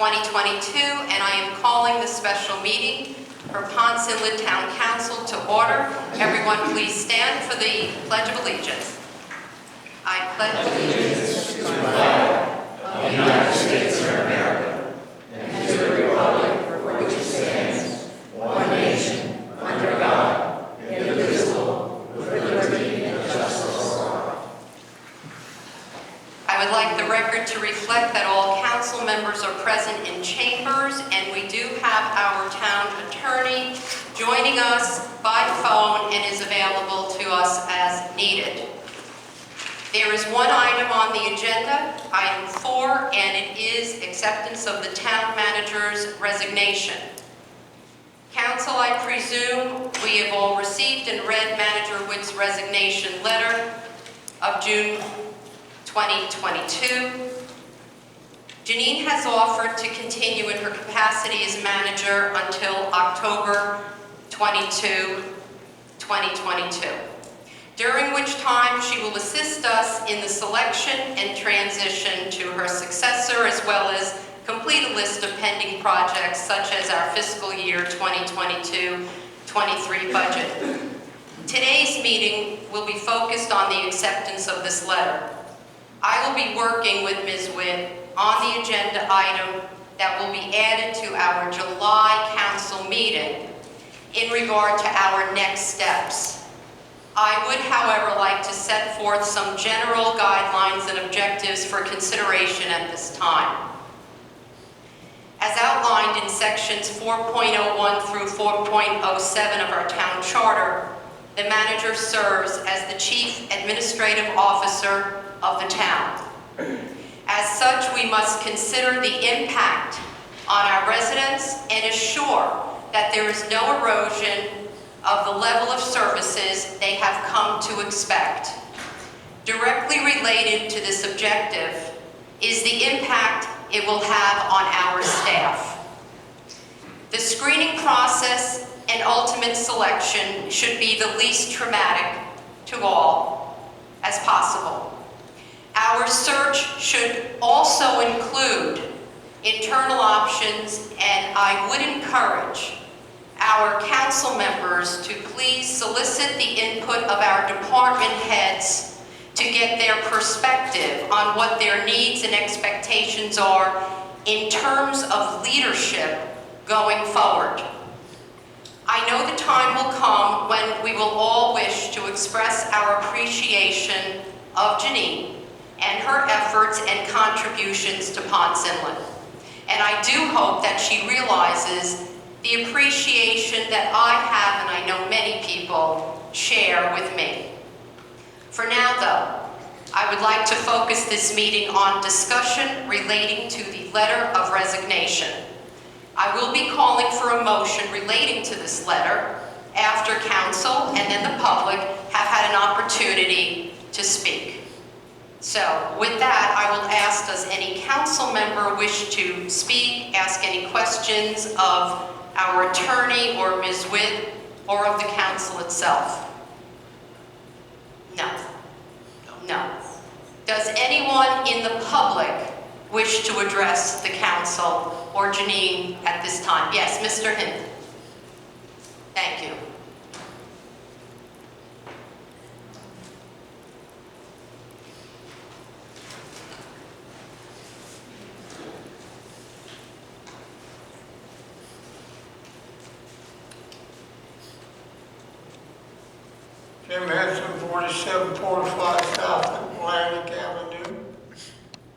2022, and I am calling the special meeting for Ponce Inlet Town Council to order. Everyone please stand for the Pledge of Allegiance. I pledge allegiance to the flag of the United States of America and to the republic for which it stands, one nation, under God, indivisible, with liberty and justice for all. I would like the record to reflect that all council members are present in chambers, and we do have our town attorney joining us by phone and is available to us as needed. There is one item on the agenda, item 4, and it is acceptance of the town manager's resignation. Council, I presume we have all received and read Manager Witt's resignation letter of June 2022. Janine has offered to continue in her capacity as manager until October 22, 2022. During which time she will assist us in the selection and transition to her successor, as well as complete a list of pending projects such as our fiscal year 2022-23 budget. Today's meeting will be focused on the acceptance of this letter. I will be working with Ms. Witt on the agenda item that will be added to our July council meeting in regard to our next steps. I would, however, like to set forth some general guidelines and objectives for consideration at this time. As outlined in sections 4.01 through 4.07 of our town charter, the manager serves as the chief administrative officer of the town. As such, we must consider the impact on our residents and assure that there is no erosion of the level of services they have come to expect. Directly related to this objective is the impact it will have on our staff. The screening process and ultimate selection should be the least traumatic to all as possible. Our search should also include internal options, and I would encourage our council members to please solicit the input of our department heads to get their perspective on what their needs and expectations are in terms of leadership going forward. I know the time will come when we will all wish to express our appreciation of Janine and her efforts and contributions to Ponce Inlet. And I do hope that she realizes the appreciation that I have, and I know many people share with me. For now, though, I would like to focus this meeting on discussion relating to the letter of resignation. I will be calling for a motion relating to this letter after council and then the public have had an opportunity to speak. So with that, I will ask, does any council member wish to speak, ask any questions of our attorney or Ms. Witt or of the council itself? No. No. Does anyone in the public wish to address the council or Janine at this time? Yes, Mr. Hinton. Thank you. Jim Henson, 4745 South Atlantic Avenue.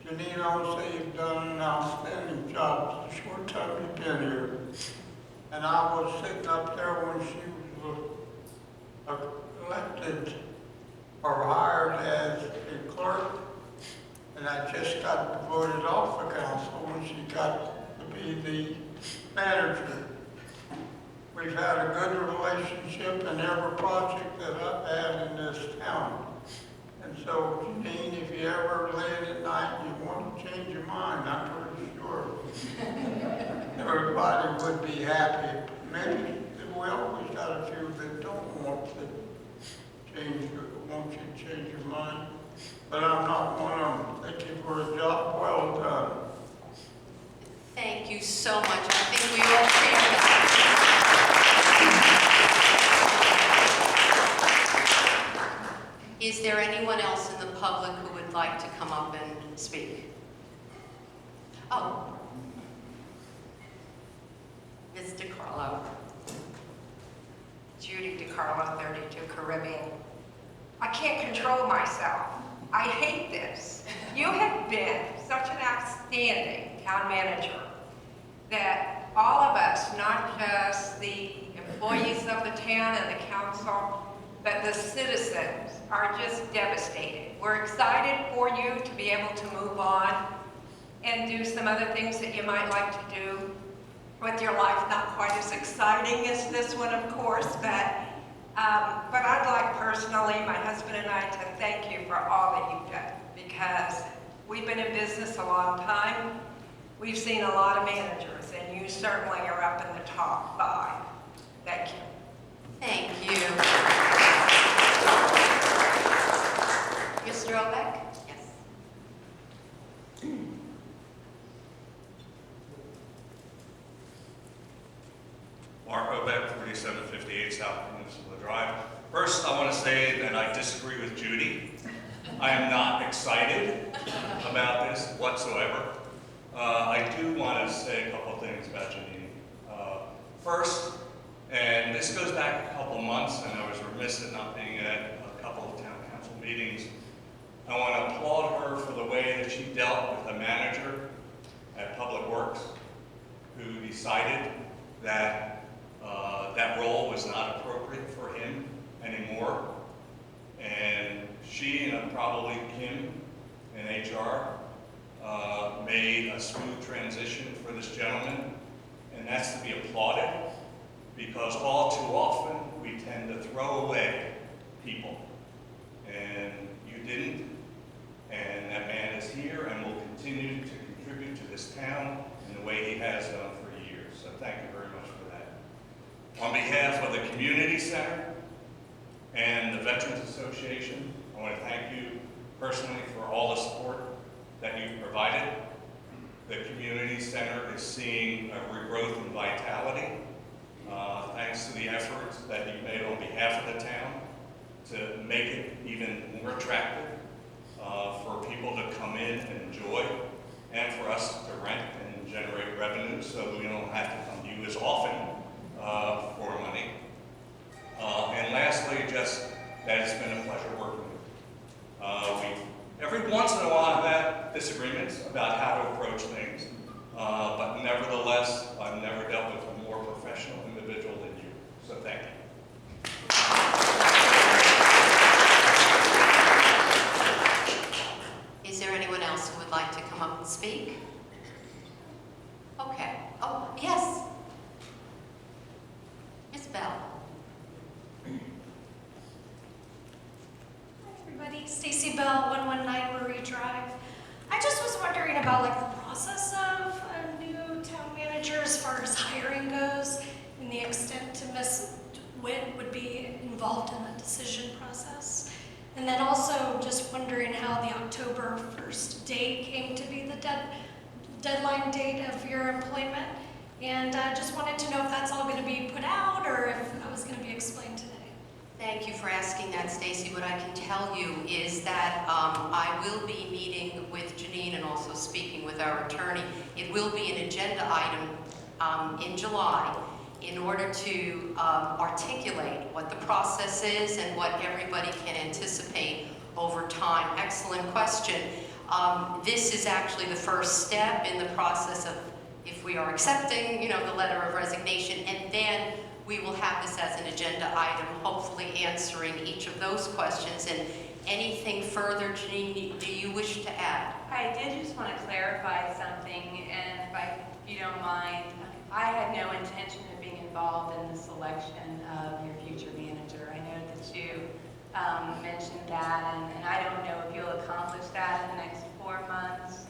Janine, I would say you've done an outstanding job the short time you've been here. And I was sitting up there when she was elected or hired as a clerk. And I just got voted off the council when she got to be the manager. We've had a good relationship in every project that I've had in this town. And so, Janine, if you ever lay at night and you want to change your mind, I'm pretty sure everybody would be happy. Maybe we always got a few that don't want to change, want you to change your mind. But I'm not one of them. Thank you for a job well done. Thank you so much. I think we all share that. Is there anyone else in the public who would like to come up and speak? Oh. Ms. DiCarlo. Judy DiCarlo, 32 Caribbean. I can't control myself. I hate this. You have been such an outstanding town manager that all of us, not just the employees of the town and the council, but the citizens are just devastated. We're excited for you to be able to move on and do some other things that you might like to do with your life. Not quite as exciting as this one, of course, but I'd like personally, my husband and I, to thank you for all that you've done, because we've been in business a long time. We've seen a lot of managers, and you certainly are up in the top 5. Thank you. Thank you. Mr. Obeck? Yes. Mark Obeck, 4758 South Peninsula Drive. First, I want to say that I disagree with Judy. I am not excited about this whatsoever. I do want to say a couple things about Janine. First, and this goes back a couple months, and I was remiss in not being at a couple of town council meetings. I want to applaud her for the way that she dealt with a manager at Public Works who decided that that role was not appropriate for him anymore. And she, and probably Kim in HR, made a smooth transition for this gentleman. And that's to be applauded, because all too often we tend to throw away people. And you didn't. And that man is here and will continue to contribute to this town in the way he has done for years. So thank you very much for that. On behalf of the Community Center and the Veterans Association, I want to thank you personally for all the support that you've provided. The Community Center is seeing a regrowth and vitality, thanks to the efforts that you've made on behalf of the town to make it even more attractive for people to come in and enjoy, and for us to rent and generate revenue so we don't have to come to you as often for money. And lastly, just that it's been a pleasure working with you. Every once in a while I've had disagreements about how to approach things, but nevertheless, I've never dealt with a more professional individual than you. So thank you. Is there anyone else who would like to come up and speak? Okay. Oh, yes. Ms. Bell. Hi everybody, Stacy Bell, 119 Marie Drive. I just was wondering about the process of a new town manager as far as hiring goes, and the extent to Ms. Witt would be involved in the decision process. And then also just wondering how the October 1st date came to be the deadline date of your employment. And just wanted to know if that's all going to be put out or if that was going to be explained today. Thank you for asking that, Stacy. What I can tell you is that I will be meeting with Janine and also speaking with our attorney. It will be an agenda item in July in order to articulate what the process is and what everybody can anticipate over time. Excellent question. This is actually the first step in the process of if we are accepting, the letter of resignation, and then we will have this as an agenda item, hopefully answering each of those questions. And anything further, Janine, do you wish to add? I did just want to clarify something, and if you don't mind, I had no intention of being involved in the selection of your future manager. I know that you mentioned that, and I don't know if you'll accomplish that in the next 4 months,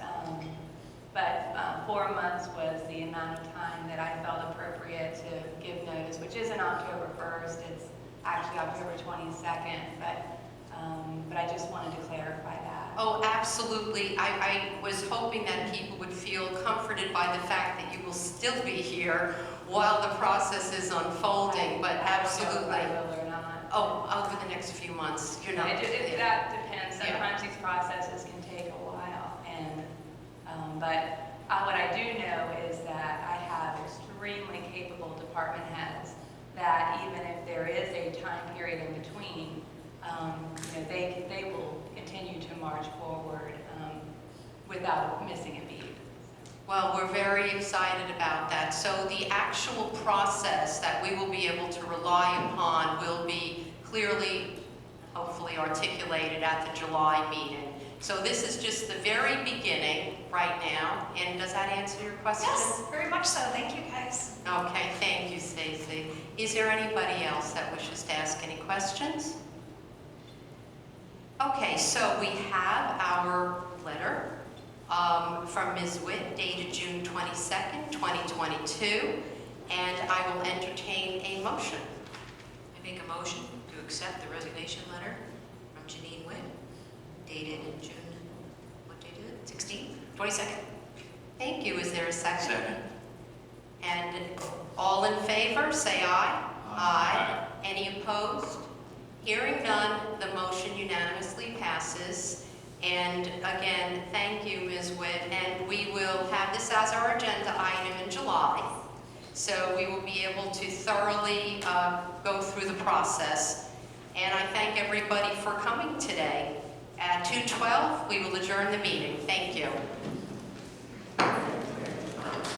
but 4 months was the amount of time that I felt appropriate to give notice, which isn't October 1st, it's actually October 22nd, but But I just wanted to clarify that. Oh, absolutely. I was hoping that people would feel comforted by the fact that you will still be here while the process is unfolding, but absolutely. I don't know if I will or not. Oh, over the next few months, you're not. That depends. Yeah. Sometimes these processes can take a while, and but what I do know is that I have extremely capable department heads that even if there is a time period in between, they will continue to march forward without missing a beat. Well, we're very excited about that. So the actual process that we will be able to rely upon will be clearly, hopefully articulated at the July meeting. So this is just the very beginning right now. And does that answer your question? Yes, very much so. Thank you, guys. Okay, thank you, Stacy. Is there anybody else that wishes to ask any questions? Okay, so we have our letter from Ms. Witt dated June 22nd, 2022, and I will entertain a motion. I make a motion to accept the resignation letter from Janine Witt, dated June, what date is it? 16th, 22nd. Thank you. Is there a second? Second. And all in favor, say aye. Aye. Any opposed? Hearing none, the motion unanimously passes. And again, thank you, Ms. Witt, and we will have this as our agenda item in July. So we will be able to thoroughly go through the process. And I thank everybody for coming today. At 2:12, we will adjourn the meeting. Thank you.